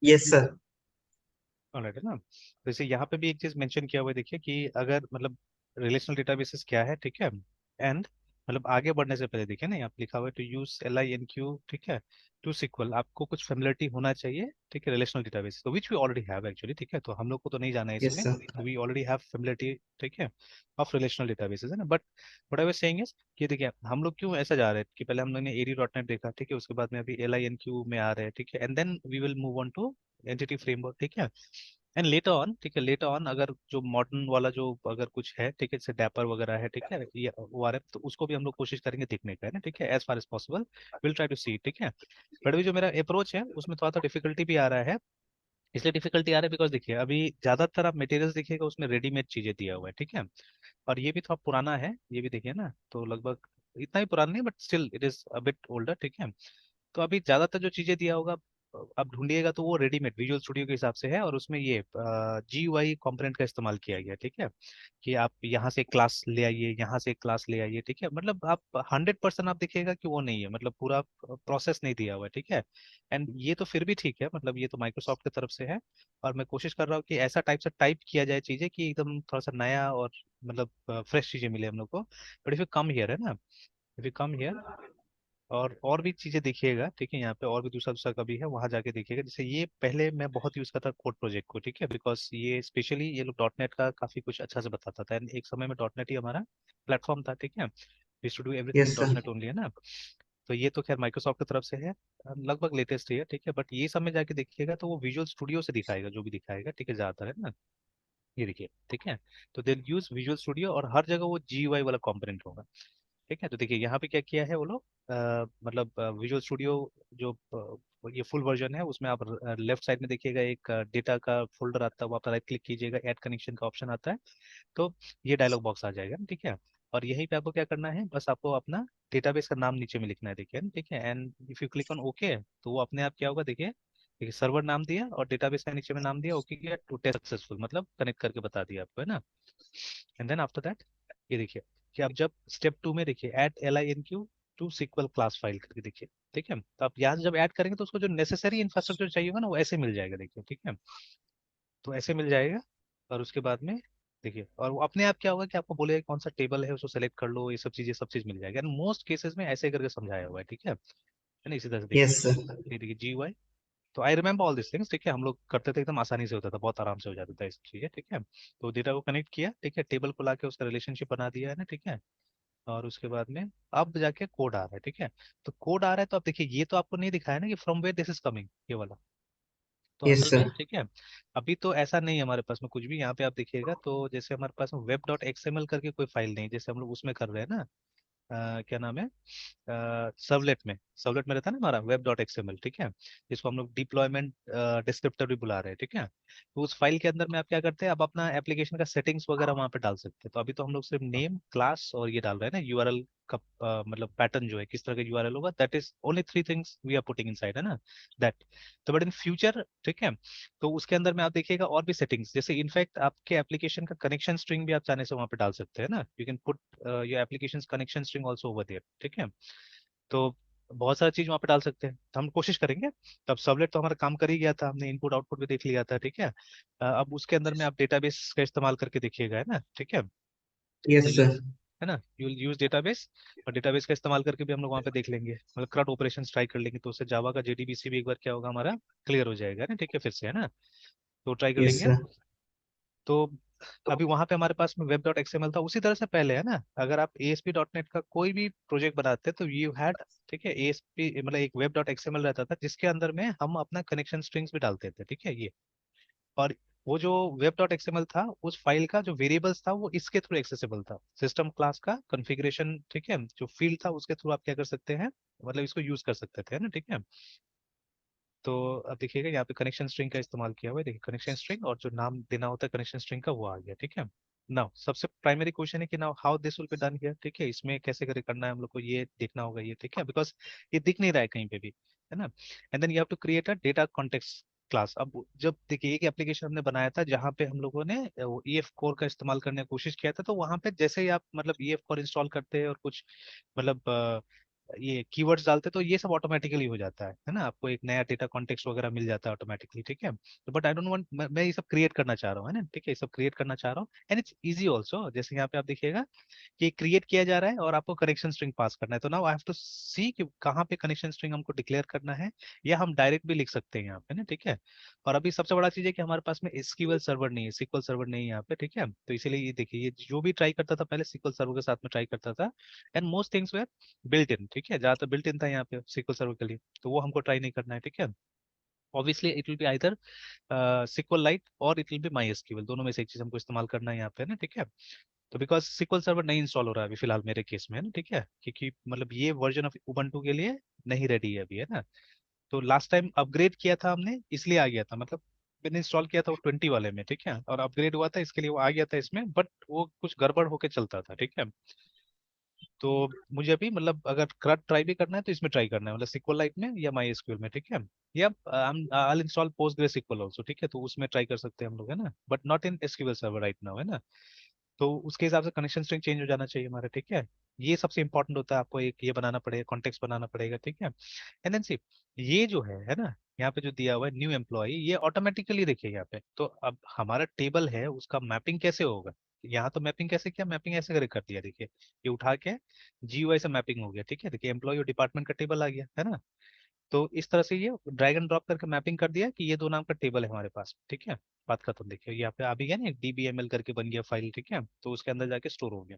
Yes sir. Alright है ना। जैसे यहाँ पे भी एक चीज मेंशन किया हुआ है, देखिए कि अगर मतलब रिलेशनल डेटाबेसेस क्या है, ठीक है, एंड मतलब आगे बढ़ने से पहले देखिए ना, यहाँ पे लिखा हुआ है टू यूज LINQ, ठीक है, टू सिक्वल, आपको कुछ फेमिलियरिटी होना चाहिए, ठीक है, रिलेशनल डेटाबेस, तो which we already have actually, ठीक है, तो हम लोग को तो नहीं जाना है यस इसमें, sir. We already have familiarity, ठीक है, ऑफ रिलेशनल डेटाबेसेस, है ना। But what I was saying is कि देखिए हम लोग क्यों ऐसा जा रहे हैं कि पहले हम लोग ने AD.NET देखा, ठीक है, उसके बाद में अभी LINQ में आ रहे हैं, ठीक है, and then we will move on to entity framework, ठीक है, एंड लेटर ऑन, ठीक है, लेटर ऑन अगर जो मॉडर्न वाला जो अगर कुछ है, ठीक है, जैसे डैपर वगैरह है, ठीक है, ये ORF, तो उसको भी हम लोग कोशिश करेंगे देखने का, है ना, ठीक है, as far as possible will try to see, ठीक है। बट अभी जो मेरा अप्रोच है उसमें थोड़ा सा डिफिकल्टी भी आ रहा है, इसलिए डिफिकल्टी आ रहा है बिकॉज देखिए अभी ज्यादातर आप मटेरियल्स देखिएगा उसमें रेडीमेड चीजें दिया हुआ है, ठीक है, और ये भी थोड़ा पुराना है, ये भी देखिए ना, तो लगभग इतना ही पुराना नहीं but still it is a bit older, ठीक है। तो अभी ज्यादातर जो चीजें दिया होगा आप ढूंढिएगा तो वो रेडीमेड विजुअल स्टूडियो के हिसाब से है, और उसमें ये GUI कंपोनेंट का इस्तेमाल किया गया है, ठीक है, कि आप यहाँ से क्लास ले आइए, यहाँ से क्लास ले आइए, ठीक है, मतलब आप 100% आप देखिएगा कि वो नहीं है, मतलब पूरा प्रोसेस नहीं दिया हुआ है, ठीक है। एंड ये तो फिर भी ठीक है, मतलब ये तो माइक्रोसॉफ्ट की तरफ से है, और मैं कोशिश कर रहा हूँ कि ऐसा टाइप से टाइप किया जाए चीजें कि एकदम थोड़ा सा नया और मतलब फ्रेश चीजें मिले हम लोग को। But if you come here, है ना, इफ यू कम हियर और भी चीजें देखिएगा, ठीक है, यहाँ पे और भी दूसरा दूसरा का भी है, वहां जाके देखिएगा, जैसे ये पहले मैं बहुत यूज करता था कोड प्रोजेक्ट को, ठीक है, बिकॉज ये स्पेशली ये लोग .NET का काफी कुछ अच्छा से बताता था, and एक समय में .NET ही हमारा प्लेटफॉर्म था, ठीक है, we to do everything yes in sir. .NET only, है ना। तो ये तो खैर माइक्रोसॉफ्ट की तरफ से है, लगभग लेटेस्ट ही है, ठीक है, बट ये सब में जाके देखिएगा तो वो विजुअल स्टूडियो से दिखाएगा, जो भी दिखाएगा, ठीक है, ज्यादातर, है ना, ये देखिए, ठीक है। तो दे यूज विजुअल स्टूडियो और हर जगह वो GUI वाला कंपोनेंट होगा, ठीक है। तो देखिए यहाँ पे क्या किया है वो लोग, मतलब विजुअल स्टूडियो जो ये फुल वर्जन है उसमें आप लेफ्ट साइड में देखिएगा एक डेटा का फोल्डर आता है, वो आप राइट क्लिक कीजिएगा, ऐड कनेक्शन का ऑप्शन आता है, तो ये डायलॉग बॉक्स आ जाएगा ना, ठीक है। और यहीं पे आपको क्या करना है, बस आपको अपना डेटाबेस का नाम नीचे में लिखना है, देखिए ना, ठीक है, and if you click on okay तो वो अपने आप क्या होगा, देखिए देखिए सर्वर नाम दिया और डेटाबेस का नीचे में नाम दिया, ओके किया, टू टेस्ट सक्सेसफुल, मतलब कनेक्ट करके बता दिया आपको, है ना। एंड देन आफ्टर दैट ये देखिए कि आप जब स्टेप 2 में देखिए add LINQ to sequel class file करके देखिए, ठीक है, तो आप यहाँ से जब ऐड करेंगे तो उसको जो नेसेसरी इंफ्रास्ट्रक्चर चाहिए होगा ना वो ऐसे मिल जाएगा, देखिए, ठीक है, तो ऐसे मिल जाएगा। और उसके बाद में देखिए, और वो अपने आप क्या होगा कि आपको बोलेगा कौन सा टेबल है उसको सेलेक्ट कर लो, ये सब चीज मिल जाएगा, एंड मोस्ट केसेस में ऐसे करके समझाया हुआ है, ठीक है ना, इसी तरह से देखिए, यस सर। ये देखिए GUI, तो I remember all this things, ठीक है, हम लोग करते थे, एकदम आसानी से होता था, बहुत आराम से हो जाता था इस चीजें, ठीक है। तो डेटा को कनेक्ट किया, ठीक है, टेबल को लाके उसका रिलेशनशिप बना दिया है ना, ठीक है, और उसके बाद में अब जाके कोड आ रहा है, ठीक है। तो कोड आ रहा है तो अब देखिए ये तो आपको नहीं दिखाया ना कि from where this is coming, ये वाला, तो यस असल में सर। ठीक है, अभी तो ऐसा नहीं है हमारे पास में कुछ भी, यहाँ पे आप देखिएगा तो जैसे हमारे पास में web.xml करके कोई फाइल नहीं, जैसे हम लोग उसमें कर रहे हैं ना, क्या नाम है, सर्वलेट में रहता है ना हमारा web.xml, ठीक है, जिसको हम लोग डिप्लॉयमेंट डिस्क्रिप्टर भी बुला रहे हैं, ठीक है। तो उस फाइल के अंदर में आप क्या करते हैं, आप अपना एप्लीकेशन का सेटिंग्स वगैरह वहाँ पे डाल सकते हैं, तो अभी तो हम लोग सिर्फ नेम क्लास और ये डाल रहे हैं ना, URL का मतलब पैटर्न जो है किस तरह का URL होगा, that is only 3 things we are putting inside, है ना, दैट। तो बट इन फ्यूचर, ठीक है, तो उसके अंदर में आप देखिएगा और भी सेटिंग्स, जैसे इनफैक्ट आपके एप्लीकेशन का कनेक्शन स्ट्रिंग भी आप चाहने से वहाँ पे डाल सकते हैं ना, you can put your application connection string also over there, ठीक है। तो बहुत सारी चीज वहाँ पे डाल सकते हैं, तो हम कोशिश करेंगे। तब सबलेट तो हमारा काम कर ही गया था, हमने इनपुट आउटपुट भी देख लिया था, ठीक है। अब उसके अंदर में आप डेटाबेस का इस्तेमाल करके देखिएगा, है ना, ठीक है, तो यस यूज, सर। है ना, यू यूज डेटाबेस, और डेटाबेस का इस्तेमाल करके भी हम लोग वहाँ पे देख लेंगे, मतलब CRUD ऑपरेशन ट्राई कर लेंगे, तो उससे जावा का JDBC भी एक बार क्या होगा हमारा क्लियर हो जाएगा ना, ठीक है, फिर से, है ना, तो ट्राई कर यस लेंगे। सर। तो अभी वहां पे हमारे पास में web.xml था, उसी तरह से पहले, है ना, अगर आप ASP.NET का कोई भी प्रोजेक्ट बनाते तो यू हैड, ठीक है, ASP मतलब एक web.xml रहता था जिसके अंदर में हम अपना कनेक्शन स्ट्रिंग्स भी डालते थे, ठीक है, ये। और वो जो web.xml था उस फाइल का जो वेरिएबल्स था वो इसके थ्रू एक्सेसिबल था, सिस्टम क्लास का कॉन्फ़िगरेशन, ठीक है, जो फील्ड था उसके थ्रू आप क्या कर सकते हैं, मतलब इसको यूज कर सकते थे, है ना, ठीक है। तो अब देखिएगा यहाँ पे कनेक्शन स्ट्रिंग का इस्तेमाल किया हुआ है, देखिए कनेक्शन स्ट्रिंग, और जो नाम देना होता है कनेक्शन स्ट्रिंग का वो आ गया, ठीक है। नाउ सबसे प्राइमरी क्वेश्चन है कि now how this will be done here, ठीक है, इसमें कैसे करे करना है हम लोग को, ये देखना होगा, ये ठीक है, बिकॉज ये दिख नहीं रहा है कहीं पे भी, है ना। And then you have to create a data context class. अब जब देखिए एक एप्लीकेशन हमने बनाया था जहाँ पे हम लोगों ने वो EF कोर का इस्तेमाल करने की कोशिश किया था, तो वहाँ पे जैसे ही आप मतलब EF कोर इंस्टॉल करते हैं और कुछ मतलब ये कीवर्ड्स डालते तो ये सब ऑटोमेटिकली हो जाता है ना, आपको एक नया डेटा कॉन्टेक्स्ट वगैरह मिल जाता है ऑटोमेटिकली, ठीक है। तो बट आई डोंट वांट, मैं ये सब क्रिएट करना चाह रहा हूँ, है ना, ठीक है, ये सब क्रिएट करना चाह रहा हूँ। एंड इट्स इजी ऑल्सो, जैसे यहाँ पे आप देखिएगा कि क्रिएट किया जा रहा है और आपको कनेक्शन स्ट्रिंग पास करना है। तो नाउ आई हैव टू सी कि कहाँ पे कनेक्शन स्ट्रिंग हमको डिक्लेयर करना है, या हम डायरेक्ट भी लिख सकते हैं यहाँ पे ना, ठीक है। और अभी सबसे बड़ा चीज है कि हमारे पास में एसक्यूएल सर्वर नहीं है, सीक्वल सर्वर नहीं है यहाँ पे, ठीक है। तो इसीलिए ये देखिए, ये जो भी ट्राई करता था पहले सीक्वल सर्वर के साथ में ट्राई करता था, and most things were built in, ठीक है, ज्यादातर बिल्ट इन था यहाँ पे सीक्वल सर्वर के लिए, तो वो हमको ट्राई नहीं करना है, ठीक है। Obviously it will be either SQLite और it will be MySQL, दोनों में से एक चीज हमको इस्तेमाल करना है यहाँ पे ना, ठीक है। तो बिकॉज सिक्वल सर्वर नहीं इंस्टॉल हो रहा है अभी फिलहाल मेरे केस में, है ना, ठीक है, क्योंकि मतलब ये वर्जन ऑफ उबंटू के लिए नहीं रेडी है अभी, है ना। तो लास्ट टाइम अपग्रेड किया था हमने, इसलिए आ गया था, मतलब मैंने इंस्टॉल किया था वो 20 वाले में, ठीक है, और अपग्रेड हुआ था इसके लिए वो आ गया था इसमें, बट वो कुछ गड़बड़ होके चलता था, ठीक है। तो मुझे अभी मतलब अगर क्रट ट्राई भी करना है तो इसमें ट्राई करना है, मतलब सिक्वल लाइट में या माई एसक्यूएल में, ठीक है। Yeah I install post sequel also, ठीक है, तो उसमें ट्राई कर सकते हैं हम लोग, है ना, but not in SQL server right now, है ना। तो उसके हिसाब से कनेक्शन स्ट्रिंग चेंज हो जाना चाहिए हमारा, ठीक है। ये सबसे इंपॉर्टेंट होता है, आपको एक ये बनाना पड़ेगा, कॉन्टेक्स्ट बनाना पड़ेगा, ठीक है। एंड देन सी, ये जो है ना, यहाँ पे जो दिया हुआ है न्यू एम्प्लॉय, ये ऑटोमेटिकली देखिए यहाँ पे, तो अब हमारा टेबल है उसका मैपिंग कैसे होगा। यहाँ तो मैपिंग कैसे किया, मैपिंग ऐसे कर दिया, देखिए ये उठा के जीयूआई से मैपिंग हो गया, ठीक है, देखिए एम्प्लॉय और डिपार्टमेंट का टेबल आ गया, है ना। तो इस तरह से ये ड्रैग एंड ड्रॉप करके मैपिंग कर दिया कि ये दो नाम का टेबल है हमारे पास, ठीक है। बात खत्म, देखिए यहाँ पे आ भी गया ना, डीबीएमएल करके बन गया फाइल, ठीक है, तो उसके अंदर जाके स्टोर हो गया।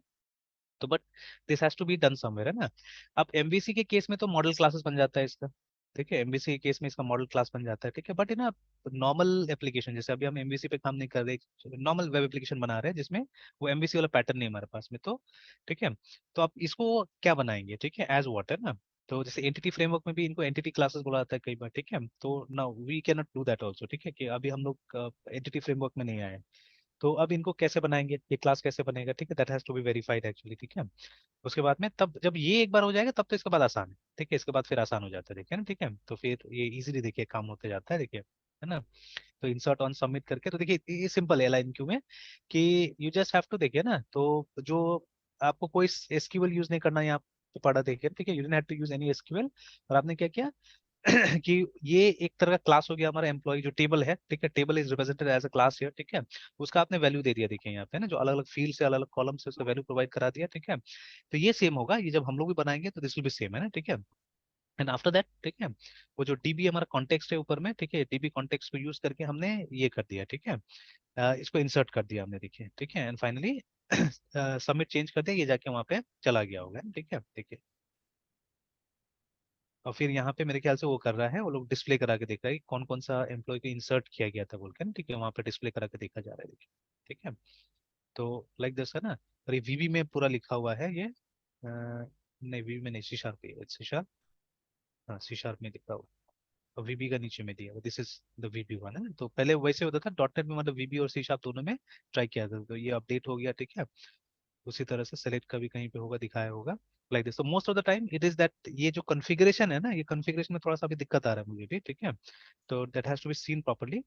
तो but this has to be done somewhere, है ना। अब एमवीसी के केस में तो मॉडल क्लासेस बन जाता है इसका, ठीक है, एमवीसी के केस में इसका मॉडल क्लास बन जाता है, ठीक है। बट इन नॉर्मल एप्लीकेशन, जैसे अभी हम एमवीसी पे काम नहीं कर रहे, नॉर्मल वेब एप्लीकेशन बना रहे हैं जिसमें वो एमवीसी वाला पैटर्न नहीं है हमारे पास में, तो ठीक है। तो आप इसको क्या बनाएंगे, ठीक है, एज व्हाट, है ना। तो जैसे एंटिटी फ्रेमवर्क में भी इनको एंटिटी क्लासेस बोला जाता है कई बार, ठीक है। तो now we can not do that also, ठीक है, कि अभी हम लोग एंटिटी फ्रेमवर्क में नहीं आए हैं। तो अब इनको कैसे बनाएंगे, ये क्लास कैसे बनेगा, ठीक है, that has to be verified actually, ठीक है। उसके बाद में तब जब ये एक बार हो जाएगा तब तो इसके बाद आसान है, ठीक है, इसके बाद फिर आसान हो जाता है, देखिए ना, ठीक है। तो फिर ये इजीली देखिए काम होते जाता है, देखिए, है ना। तो इंसर्ट ऑन सबमिट करके, तो देखिए ये सिंपल है लाइन क्यू में, कि यू जस्ट हैव टू, देखिए ना, तो जो आपको कोई एसक्यूएल यूज नहीं करना है यहाँ पे पढ़ा, देखिए, ठीक है, you don't have to use any SQL. और आपने क्या किया कि ये एक तरह का क्लास हो गया हमारा एम्प्लॉय जो टेबल है, ठीक है, table is represented as a class here, ठीक है। उसका आपने वैल्यू दे दिया, देखिए यहाँ पे ना, जो अलग अलग फील्ड से अलग अलग कॉलम से उसका वैल्यू प्रोवाइड करा दिया, ठीक है। तो ये सेम होगा, ये जब हम लोग भी बनाएंगे तो दिस विल बी सेम, है ना, ठीक है। एंड आफ्टर दैट, ठीक है, वो जो डीबी हमारा कॉन्टेक्स्ट है ऊपर में, ठीक है, डीबी कॉन्टेक्स्ट को यूज करके हमने ये कर दिया, ठीक है, इसको इंसर्ट कर दिया हमने, देखिए, ठीक है। एंड फाइनली सबमिट चेंज कर दिया, ये जाके वहाँ पे चला गया होगा, ठीक है, देखिए। और फिर यहाँ पे मेरे ख्याल से वो कर रहा है, वो लोग डिस्प्ले करा के देख रहा है कि कौन कौन सा एम्प्लॉय को इंसर्ट किया गया था बोल के ना, ठीक है, वहाँ पे डिस्प्ले करा के देखा जा रहा है, देखिए, ठीक है। तो लाइक दिस, है ना। और ये वीबी में पूरा लिखा हुआ है ये, नहीं वीबी में नहीं, सी शार्प पे, सी शार्प, हाँ सी शार्प में लिखा हुआ है। और वीबी का नीचे में दिया, this is the VB one, है ना। तो पहले वैसे होता था डॉट नेट में, मतलब वीबी और सी शार्प दोनों में ट्राई किया था, तो ये अपडेट हो गया, ठीक है। उसी तरह से सेलेक्ट का भी कहीं पे होगा, दिखाया होगा लाइक दिस। तो most of the time it is that, ये जो कॉन्फ़िगरेशन है ना, ये कॉन्फ़िगरेशन में थोड़ा सा भी दिक्कत आ रहा है मुझे भी, ठीक है। तो that has to be seen properly.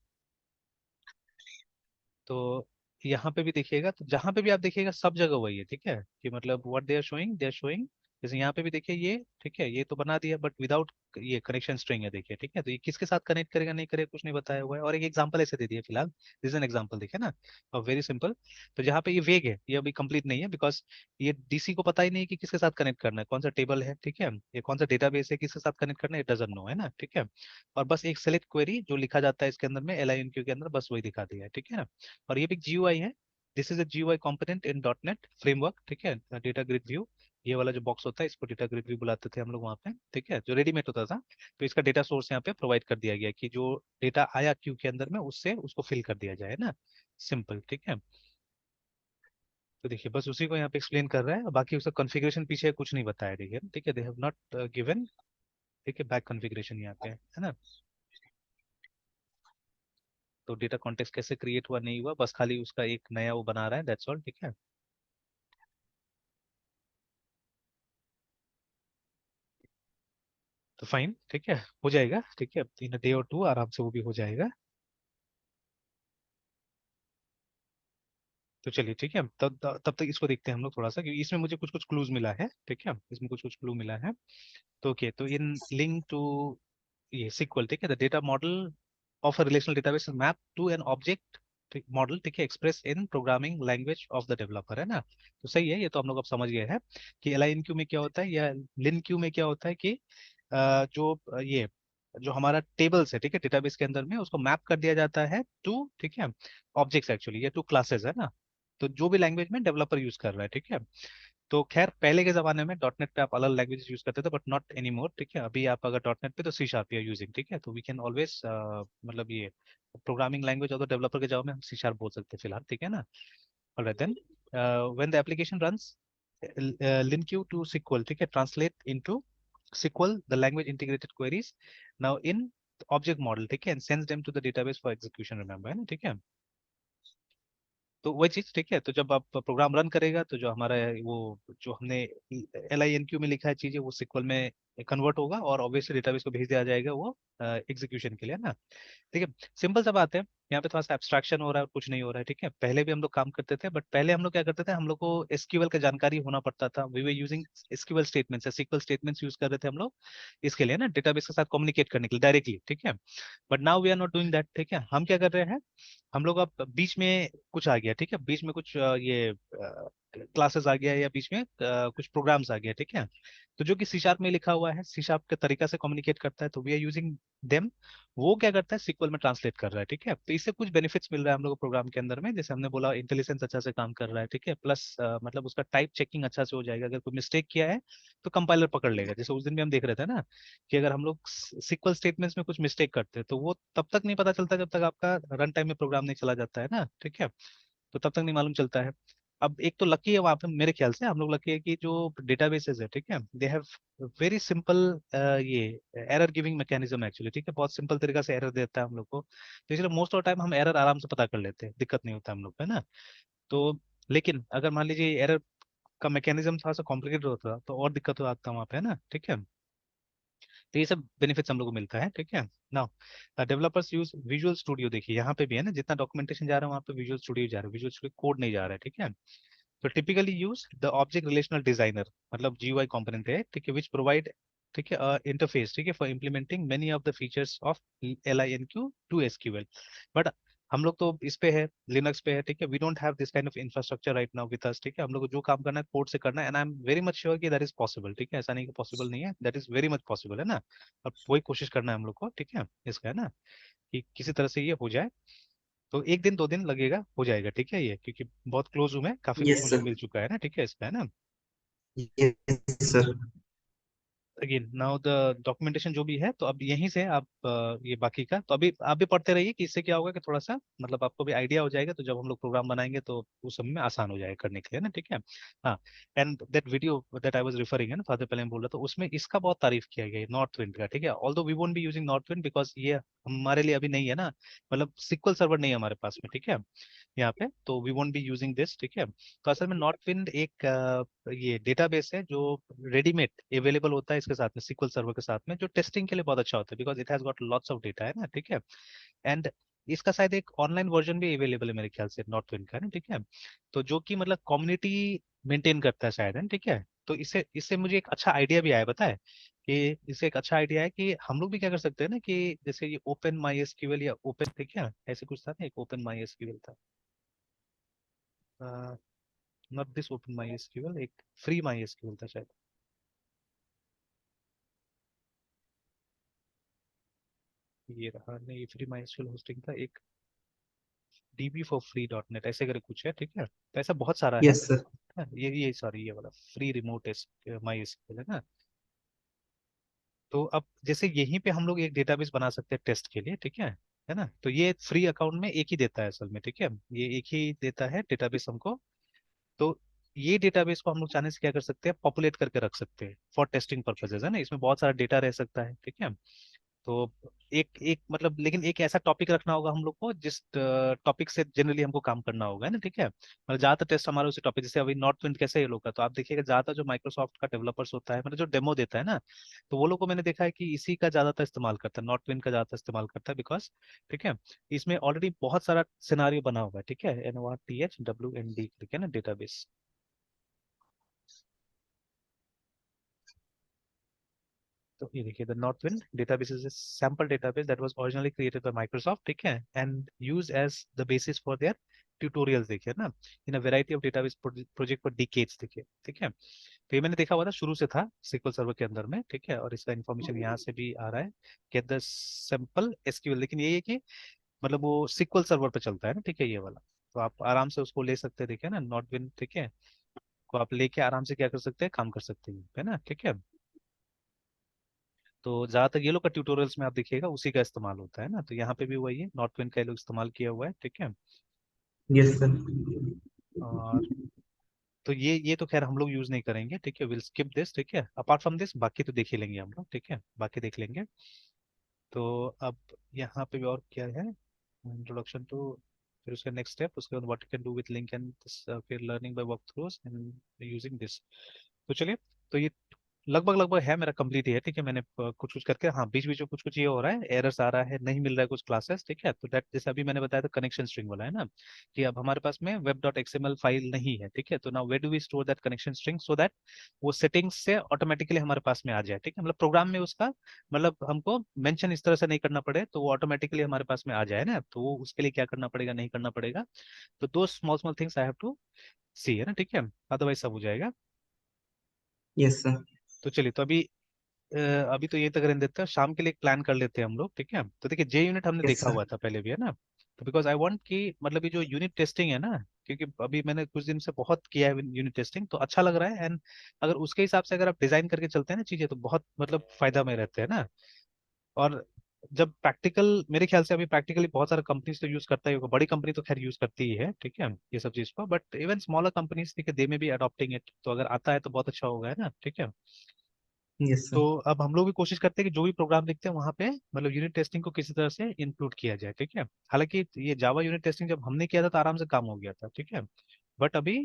तो यहाँ पे भी देखिएगा, तो जहाँ पे भी आप देखिएगा सब जगह वही है, ठीक है, कि मतलब व्हाट दे आर शोइंग। जैसे यहाँ पे भी देखिए ये, ठीक है, ये तो बना दिया बट विदाउट ये कनेक्शन स्ट्रिंग है, देखिए, ठीक है। तो ये किसके साथ कनेक्ट करेगा नहीं करेगा कुछ नहीं बताया हुआ है, और एक एग्जांपल ऐसे दे दिया फिलहाल, दिस एन एग्जांपल, देखिए ना, और वेरी सिंपल। तो जहाँ पे ये वेग है, ये अभी कंप्लीट नहीं है, बिकॉज ये डीसी को पता ही नहीं है कि किसके साथ कनेक्ट करना है, कौन सा टेबल है, ठीक है, ये कौन सा डेटाबेस है, किसके साथ कनेक्ट करना है, इट डजंट नो, है ना, ठीक है। और बस एक सेलेक्ट क्वेरी जो लिखा जाता है इसके अंदर में, LINQ के अंदर, बस वही दिखा दिया है, ठीक है ना। और ये भी GUI है, this is a GUI component in dot net framework, ठीक है, डेटा ग्रिड व्यू। ये वाला जो बॉक्स होता है इसको डेटा ग्रिड व्यू बुलाते थे हम लोग वहाँ पे, ठीक है, जो रेडीमेड होता था। तो इसका डेटा सोर्स यहाँ पे प्रोवाइड कर दिया गया कि जो डेटा आया क्यू के अंदर में उससे उसको फिल कर दिया जाए ना, सिंपल, ठीक है। तो देखिए बस उसी को यहाँ पे एक्सप्लेन कर रहा है, बाकी उसका कॉन्फ़िगरेशन पीछे कुछ नहीं बताया, देखिए, ठीक है, दे हैव नॉट गिवन, ठीक है, बैक कॉन्फ़िगरेशन यहाँ पे, है ना। तो डेटा कॉन्टेक्स्ट कैसे क्रिएट हुआ नहीं हुआ, बस खाली उसका एक नया वो बना रहा है, दैट्स ऑल, ठीक है। तो फाइन, ठीक है, हो जाएगा, ठीक है, इन डे और टू आराम से वो भी हो जाएगा। तो चलिए ठीक है, तब तब तक इसको देखते हैं हम लोग थोड़ा सा, क्योंकि इसमें मुझे कुछ कुछ क्लूज मिला है, ठीक है, इसमें कुछ कुछ क्लू मिला है। तो ओके, तो इन लिंक टू ये सीक्वल, ठीक है, the data model of a relational database map to an object model, ठीक है, express in programming language of the developer, है ना। तो सही है, ये तो हम लोग अब समझ गए हैं कि एल आई एन क्यू में क्या होता है या लिन क्यू में क्या होता है कि जो ये जो हमारा टेबल्स है, ठीक है, डेटाबेस के अंदर में उसको मैप कर दिया जाता है टू, ठीक है, ऑब्जेक्ट्स एक्चुअली, ये टू क्लासेस है ना। तो जो भी लैंग्वेज में डेवलपर यूज कर रहा है, ठीक है। तो खैर पहले के जमाने में डॉट नेट पे आप अलग लैंग्वेज यूज करते थे, बट नॉट एनी मोर, ठीक है। अभी आप अगर डॉट नेट पे तो सी शार्प यूर यूजिंग, ठीक है। तो वी कैन ऑलवेज मतलब ये प्रोग्रामिंग लैंग्वेज और डेवलपर के जवाब में हम सी शार्प बोल सकते हैं फिलहाल, ठीक है ना। Alright then, when the application runs LinQ to SQL, ठीक है, translate into SQL the language integrated queries now in object model, ठीक है, and sends them to the database for execution, remember, है ना, ठीक है। तो वही चीज, ठीक है, तो जब आप प्रोग्राम रन करेगा तो जो हमारा है, वो जो हमने LINQ में लिखा है चीजें वो सिक्वल में कन्वर्ट होगा और ऑब्वियसली डेटाबेस को भेज दिया जाएगा वो एग्जीक्यूशन के लिए, है ना। ठीक है, सिंपल सा बात है। यहाँ पे थोड़ा सा एब्स्ट्रैक्शन हो रहा है और कुछ नहीं हो रहा है, ठीक है। पहले भी हम लोग काम करते थे, बट पहले हम लोग क्या करते थे, हम लोग को एसक्यूएल का जानकारी होना पड़ता था। We were using SQL statements या सीक्वल स्टेटमेंट्स यूज कर रहे थे हम लोग इसके लिए ना, डेटाबेस के साथ कम्युनिकेट करने के लिए डायरेक्टली, ठीक है। But now we are not doing that, ठीक है। हम क्या कर रहे हैं, हम लोग अब बीच में कुछ आ गया, ठीक है, बीच में कुछ ये क्लासेस आ गया या बीच में कुछ प्रोग्राम्स आ गया, ठीक है। तो जो कि सी शार्प में लिखा हुआ है, सी शार्प के तरीका से कम्युनिकेट करता है, तो वी आर यूजिंग देम। वो क्या करता है, सिक्वल में ट्रांसलेट कर रहा है, ठीक है। तो इससे कुछ बेनिफिट्स मिल रहा है हम लोग को प्रोग्राम के अंदर में, जैसे हमने बोला इंटेलिजेंस अच्छा से काम कर रहा है, ठीक है, प्लस मतलब उसका टाइप चेकिंग अच्छा से हो जाएगा। अगर कोई मिस्टेक किया है तो कंपाइलर पकड़ लेगा, जैसे उस दिन भी हम देख रहे थे ना कि अगर हम लोग सिक्वल स्टेटमेंट्स में कुछ मिस्टेक करते हैं तो वो तब तक नहीं पता चलता जब तक आपका रन टाइम में प्रोग्राम नहीं चला जाता है ना, ठीक है। तो तब तक नहीं मालूम चलता है। अब एक तो लकी है वहां पे, मेरे ख्याल से हम लोग लकी है कि जो डेटाबेसेस है, ठीक है, दे हैव वेरी सिंपल ये एरर गिविंग मैकेनिज्म एक्चुअली, ठीक है, बहुत सिंपल तरीका से एरर देता है हम लोग को, तो इसलिए मोस्ट ऑफ टाइम हम एरर आराम से पता कर लेते हैं, दिक्कत नहीं होता हम लोग को, है ना। तो लेकिन अगर मान लीजिए एरर का मैकेनिज्म थोड़ा सा कॉम्प्लिकेटेड होता तो और दिक्कत हो आता वहाँ पे, है ना, ठीक है। तो ये सब बेनिफिट्स हम लोग को मिलता है, ठीक है। Now developers use visual studio, देखिए यहाँ पे भी है ना, जितना डॉक्यूमेंटेशन जा रहा है वहाँ पे विजुअल स्टूडियो जा रहा है, विजुअल स्टूडियो कोड नहीं जा रहा है, ठीक है। तो typically use the object relational designer, मतलब GUI कंपोनेंट है, ठीक है, विच प्रोवाइड, ठीक है, इंटरफेस, ठीक है, for implementing many of the features of LINQ to SQL। बट हम लोग तो इस पे है, लिनक्स पे है, ठीक है, we don't have this kind of infrastructure right now with us, ठीक है। हम लोग को जो काम करना है कोड से करना है, and I am very much sure कि दैट इज पॉसिबल, ठीक है, ऐसा नहीं कि पॉसिबल नहीं है, that is very much possible, है ना। अब वही कोशिश करना है हम लोग को, ठीक है, इसका, है ना, कि किसी तरह से ये हो जाए। तो एक दिन दो दिन लगेगा, हो जाएगा, ठीक है, ये क्योंकि बहुत क्लोज हूँ मैं, काफी कुछ यस मुझे सर। मिल चुका है ना, ठीक है, इसका, है ना। Yes sir. Again now the documentation जो भी है, तो अब यहीं से आप ये बाकी का तो अभी आप भी पढ़ते रहिए कि इससे क्या होगा कि थोड़ा सा मतलब आपको भी आइडिया हो जाएगा, तो जब हम लोग प्रोग्राम बनाएंगे तो उस समय में आसान हो जाएगा करने के लिए ना, ठीक है। हाँ, and that video that I was referring है ना, फादर पहले मैं बोल रहा, तो उसमें इसका बहुत तारीफ किया गया है नॉर्थ विंड का, ठीक है। Although we won't be using Northwind because ये हमारे लिए अभी नहीं है ना, मतलब सिक्वल सर्वर नहीं है हमारे पास में, ठीक है, यहाँ पे, तो we won't be using this, ठीक है। तो असल में नॉर्थ विंड एक ये डेटाबेस है जो रेडीमेड अवेलेबल होता है इसके साथ में, सिक्वल सर्वर के साथ में, जो टेस्टिंग के लिए बहुत अच्छा होता है, because it has got lots of data, है ना, ठीक है। एंड इसका शायद एक ऑनलाइन वर्जन भी अवेलेबल है मेरे ख्याल से नॉर्थ विंड का, है ना, ठीक है। तो जो कि मतलब कम्युनिटी मेंटेन करता है शायद, है ना, ठीक है। तो इससे इससे मुझे एक अच्छा आइडिया भी आया, पता है कि इससे एक अच्छा आइडिया है कि हम लोग भी क्या कर सकते हैं ना, कि जैसे ये ओपन माई एसक्यूएल या ओपन, ठीक है, ऐसे कुछ था ना, एक ओपन माई एसक्यूएल था, not this open my SQL, एक फ्री माई एसक्यूएल था शायद, ये रहा नहीं, फ्री माई एसक्यूएल होस्टिंग था एक, DB for free dot net ऐसे करके कुछ है, ठीक है, तो ऐसा बहुत सारा है। Yes sir. हाँ, ये सॉरी ये वाला फ्री रिमोट माई एसक्यूएल है ना। तो अब जैसे यहीं पे हम लोग एक डेटाबेस बना सकते हैं टेस्ट के लिए, ठीक है ना। तो ये फ्री अकाउंट में एक ही देता है असल में, ठीक है, ये एक ही देता है डेटाबेस हमको। तो ये डेटाबेस को हम लोग चाहने से क्या कर सकते हैं, पॉपुलेट करके रख सकते हैं फॉर टेस्टिंग पर्पजेज, है ना, इसमें बहुत सारा डेटा रह सकता है, ठीक है। तो एक एक मतलब, लेकिन एक ऐसा टॉपिक रखना होगा हम लोग को जिस टॉपिक से जनरली हमको काम करना होगा, है ना, ठीक है। मतलब ज्यादातर टेस्ट हमारा उसी टॉपिक, जैसे अभी नॉर्थ विंड कैसे ये लोग का, तो आप देखिएगा ज्यादातर जो माइक्रोसॉफ्ट का डेवलपर्स होता है, मतलब जो डेमो देता है ना, तो वो लोग को मैंने देखा है कि इसी का ज्यादातर इस्तेमाल करता है, नॉर्थ विंड का ज्यादातर इस्तेमाल करता है, बिकॉज ठीक है, इसमें ऑलरेडी बहुत सारा सिनारियो बना हुआ है, ठीक है, NORTHWND, ठीक है ना, डेटाबेस। तो ये देखिए, the Northwind database is sample database that was originally created by Microsoft, ठीक है, and use as the basis for their tutorials, देखिए ना, in a variety of database project for decades, देखिए, ठीक है। तो ये मैंने देखा हुआ था, शुरू से था SQL सर्वर के अंदर में, ठीक है, और इसका इन्फॉर्मेशन यहाँ से भी आ रहा है, गेट द सिंपल SQL, लेकिन ये है कि मतलब वो SQL सर्वर पे चलता है ना, ठीक है, ये वाला। तो आप आराम से उसको ले सकते हैं, देखिए ना, नॉर्थ विंड, ठीक है, को आप लेके आराम से क्या कर सकते हैं, काम कर सकते हैं, है ना, ठीक है। तो ज्यादातर ये लोग का ट्यूटोरियल्स में आप देखिएगा उसी का इस्तेमाल होता है ना, तो यहाँ पे भी वही है, नॉर्थ विंड का ये लोग इस्तेमाल किया हुआ है, ठीक है। Yes sir. और तो ये तो खैर हम लोग यूज नहीं करेंगे, ठीक है, विल स्किप दिस, ठीक है, अपार्ट फ्रॉम दिस बाकी तो देख ही लेंगे हम लोग, ठीक है, बाकी देख लेंगे। तो अब यहाँ पे भी और क्या है, इंट्रोडक्शन टू, फिर उसका नेक्स्ट स्टेप, उसके बाद what you can do with LINQ and फिर learning by walkthroughs and using this. तो चलिए, तो ये लगभग लगभग है मेरा कंप्लीट ही है, ठीक है, मैंने कुछ कुछ करके, हाँ बीच बीच में कुछ कुछ ये हो रहा है, एरर्स आ रहा है, नहीं मिल रहा है कुछ क्लासेस, ठीक है, तो दैट जैसे अभी मैंने बताया था कनेक्शन स्ट्रिंग वाला, है ना, कि अब हमारे पास में web डॉट एक्सएमएल फाइल नहीं है, ठीक है, तो now where do we store that connection string so that वो सेटिंग्स से ऑटोमेटिकली हमारे पास में आ जाए, ठीक है, मतलब प्रोग्राम में उसका मतलब हमको मेंशन इस तरह से नहीं करना पड़े, तो वो ऑटोमेटिकली हमारे पास में आ जाए ना, तो वो उसके लिए क्या करना पड़ेगा, नहीं करना पड़ेगा, तो दो small small things I have to see, है ना, ठीक है, अदरवाइज सब हो जाएगा। Yes sir. तो चलिए, तो अ, अभी तो ये तक रहने देते हैं, शाम के लिए एक प्लान कर लेते हैं हम लोग, ठीक है। तो देखिए, जे यूनिट हमने यस देखा सर। हुआ था पहले भी, है ना, तो बिकॉज आई वांट कि मतलब ये जो यूनिट टेस्टिंग है ना, क्योंकि अभी मैंने कुछ दिन से बहुत किया है यूनिट टेस्टिंग, तो अच्छा लग रहा है, एंड अगर उसके हिसाब से अगर आप डिजाइन करके चलते हैं ना चीजें, तो बहुत मतलब फायदा में रहते हैं ना। और जब प्रैक्टिकल, मेरे ख्याल से अभी प्रैक्टिकली बहुत सारा कंपनीज तो यूज करता ही होगा, बड़ी कंपनी तो खैर यूज करती ही है, ठीक है, ये सब चीज को, बट इवन स्मॉलर कंपनीज, ठीक है, दे में बी अडॉप्टिंग इट, तो अगर आता है तो बहुत अच्छा होगा, है ना, ठीक है। यस तो सर। अब हम लोग भी कोशिश करते हैं कि जो भी प्रोग्राम लिखते हैं वहाँ पे मतलब यूनिट टेस्टिंग को किसी तरह से इंक्लूड किया जाए, ठीक है। हालांकि ये जावा यूनिट टेस्टिंग जब हमने किया था तो आराम से काम हो गया था, ठीक है, बट अभी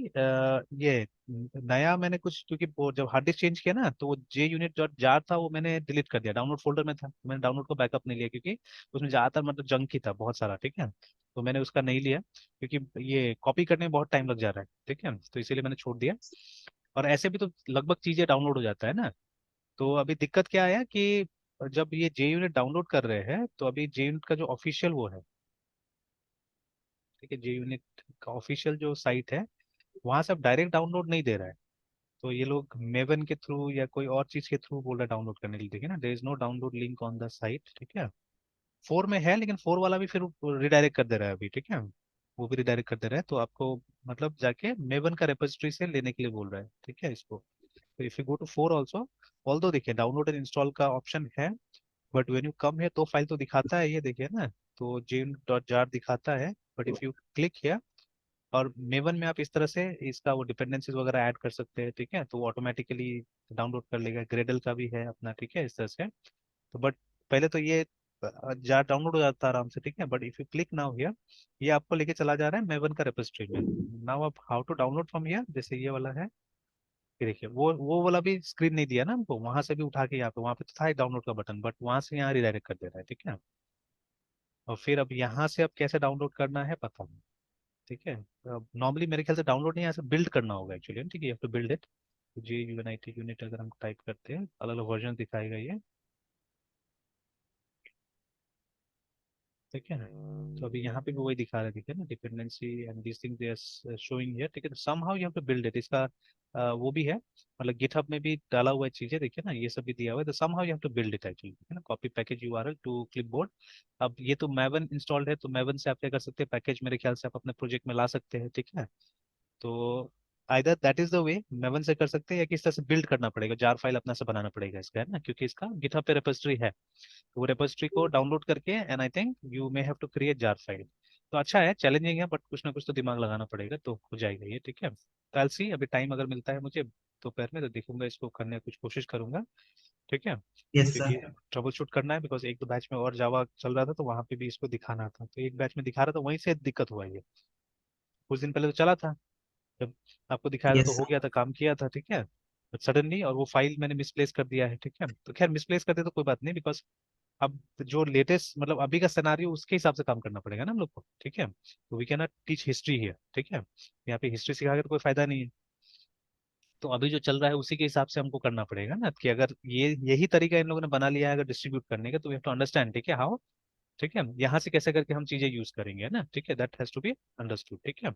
ये नया मैंने कुछ, क्योंकि वो जब हार्ड डिस्क चेंज किया ना, तो वो जे यूनिट डॉट जार था वो मैंने डिलीट कर दिया, डाउनलोड फोल्डर में था, मैंने डाउनलोड को बैकअप नहीं लिया, क्योंकि उसमें ज्यादातर मतलब जंक ही था बहुत सारा, ठीक है, तो मैंने उसका नहीं लिया, क्योंकि ये कॉपी करने में बहुत टाइम लग जा रहा है, ठीक है, तो इसीलिए मैंने छोड़ दिया। और ऐसे भी तो लगभग चीजें डाउनलोड हो जाता है ना। तो अभी दिक्कत क्या आया कि जब ये जे यूनिट डाउनलोड कर रहे हैं, तो अभी जे यूनिट का जो ऑफिशियल वो है, ठीक है, जे यूनिट का ऑफिशियल जो साइट है, वहां से अब डायरेक्ट डाउनलोड नहीं दे रहा है, तो ये लोग मेवन के थ्रू या कोई और चीज के थ्रू बोल रहा है डाउनलोड करने के लिए, देखिए ना, there is no download link on the site, ठीक है। फोर में है, लेकिन फोर वाला भी फिर रिडायरेक्ट कर दे रहा है अभी, ठीक है, वो भी रिडायरेक्ट कर दे रहा है, तो आपको मतलब जाके मेवन का रेपोजिटरी से लेने के लिए बोल रहा है, ठीक है, इसको। तो if you go to for also, although देखिए डाउनलोड एंड इंस्टॉल का ऑप्शन है, बट व्हेन यू कम है तो फाइल तो दिखाता है, ये देखिए ना, तो जेन डॉट जार दिखाता है, but if you click here, और मेवन में आप इस तरह से इसका वो डिपेंडेंसीज वगैरह ऐड कर सकते हैं, ठीक है, तो वो ऑटोमेटिकली डाउनलोड कर लेगा, ग्रेडल का भी है अपना, ठीक है, इस तरह से। तो बट पहले तो ये जार डाउनलोड हो जाता है आराम से, ठीक है, but if you click now here, ये आपको लेके चला जा रहा है मेवन का रेपोजिटरी में। नाउ आप how to download from here, जैसे ये वाला है, ये देखिए, वो वाला भी स्क्रीन नहीं दिया ना हमको, वहां से भी उठा के यहाँ पे, वहां पे तो था डाउनलोड का बटन, बट वहां से यहाँ रिडायरेक्ट कर दे रहा है, ठीक है। और फिर अब यहाँ से अब कैसे डाउनलोड करना है पता नहीं, ठीक है। अब नॉर्मली मेरे ख्याल से डाउनलोड नहीं, यहाँ से बिल्ड करना होगा एक्चुअली, ठीक है, you have to build it. जी यूएनआईटी यूनिट अगर हम टाइप करते हैं, अलग अलग वर्जन दिखाएगा ये, ठीक है। तो अभी यहाँ पे भी वही दिखा रहे हैं, ठीक है ना, dependency and this thing they are showing here, ठीक है, somehow you have to build it, इसका वो भी है, मतलब गिटहब में भी डाला हुआ है चीजें, देखिए ना, ये सब भी दिया हुआ है, तो somehow you have to build it actually, है ना, copy package URL to clipboard. अब ये तो मैवन इंस्टॉल्ड है, तो मैवन से आप क्या कर सकते हैं, पैकेज मेरे ख्याल से आप अपने प्रोजेक्ट में ला सकते हैं, ठीक है। तो either that is the way, maven से कर सकते हैं, या किस तरह से बिल्ड करना पड़ेगा, जार फाइल अपना से बनाना पड़ेगा इसका, है ना, क्योंकि इसका गिटहब पे रेपोजिटरी है, तो वो रेपोजिटरी को डाउनलोड करके, and I think you may have to create jar file. तो अच्छा है, चैलेंजिंग है, बट कुछ ना कुछ तो दिमाग लगाना पड़ेगा, तो हो जाएगा ये, ठीक है। तो आई सी, अभी टाइम अगर मिलता है मुझे दोपहर में, तो देखूंगा इसको करने की कुछ कोशिश करूंगा, ठीक है, यस क्योंकि सर। ट्रबल शूट करना है, बिकॉज एक दो बैच में और जावा चल रहा था तो वहां पे भी इसको दिखाना था, तो एक बैच में दिखा रहा था, वहीं से दिक्कत हुआ ये। कुछ दिन पहले तो चला था, जब आपको दिखाया था तो यस हो सर। गया था, काम किया था, ठीक है। बट सडनली, और वो फाइल मैंने मिसप्लेस कर दिया है, ठीक है। तो खैर मिसप्लेस करते तो कोई बात नहीं, बिकॉज अब जो लेटेस्ट मतलब अभी का सिनारियो उसके हिसाब से काम करना पड़ेगा ना हम लोग को, ठीक है। तो we can not teach history here, ठीक है, यहाँ पे हिस्ट्री सिखा के तो कोई फायदा नहीं है। तो अभी जो चल रहा है उसी के हिसाब से हमको करना पड़ेगा ना, कि अगर ये यही तरीका इन लोगों ने बना लिया है अगर डिस्ट्रीब्यूट करने का, तो वी हैव टू अंडरस्टैंड, ठीक है, हाउ, ठीक है, यहाँ से कैसे करके हम चीजें यूज करेंगे, है ना, ठीक है, that has to be understood, ठीक है।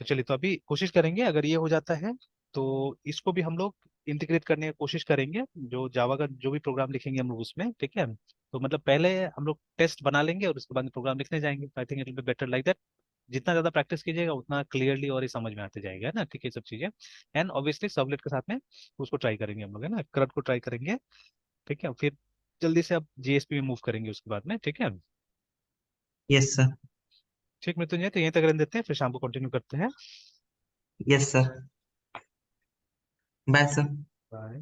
तो चलिए, तो अभी कोशिश करेंगे, अगर ये हो जाता है तो इसको भी हम लोग इंटीग्रेट करने की कोशिश करेंगे, जो जावा का जो भी प्रोग्राम लिखेंगे हम लोग उसमें, ठीक है। तो मतलब पहले हम लोग टेस्ट बना लेंगे और उसके बाद प्रोग्राम लिखने जाएंगे, I think it will be better like that. जितना ज्यादा प्रैक्टिस कीजिएगा उतना क्लियरली और ये समझ में आते जाएगा, है ना, ठीक है, ये सब चीजें। एंड ऑब्वियसली सर्वलेट के साथ में उसको ट्राई करेंगे हम लोग, है ना, CRUD को ट्राई करेंगे, ठीक है। फिर जल्दी से अब JSP में मूव करेंगे उसके बाद में, ठीक है। Yes sir. ठीक मृत्युंजय, तो यहीं तक रहने देते हैं, फिर शाम को कंटिन्यू करते हैं। Yes sir. Bye sir. Bye.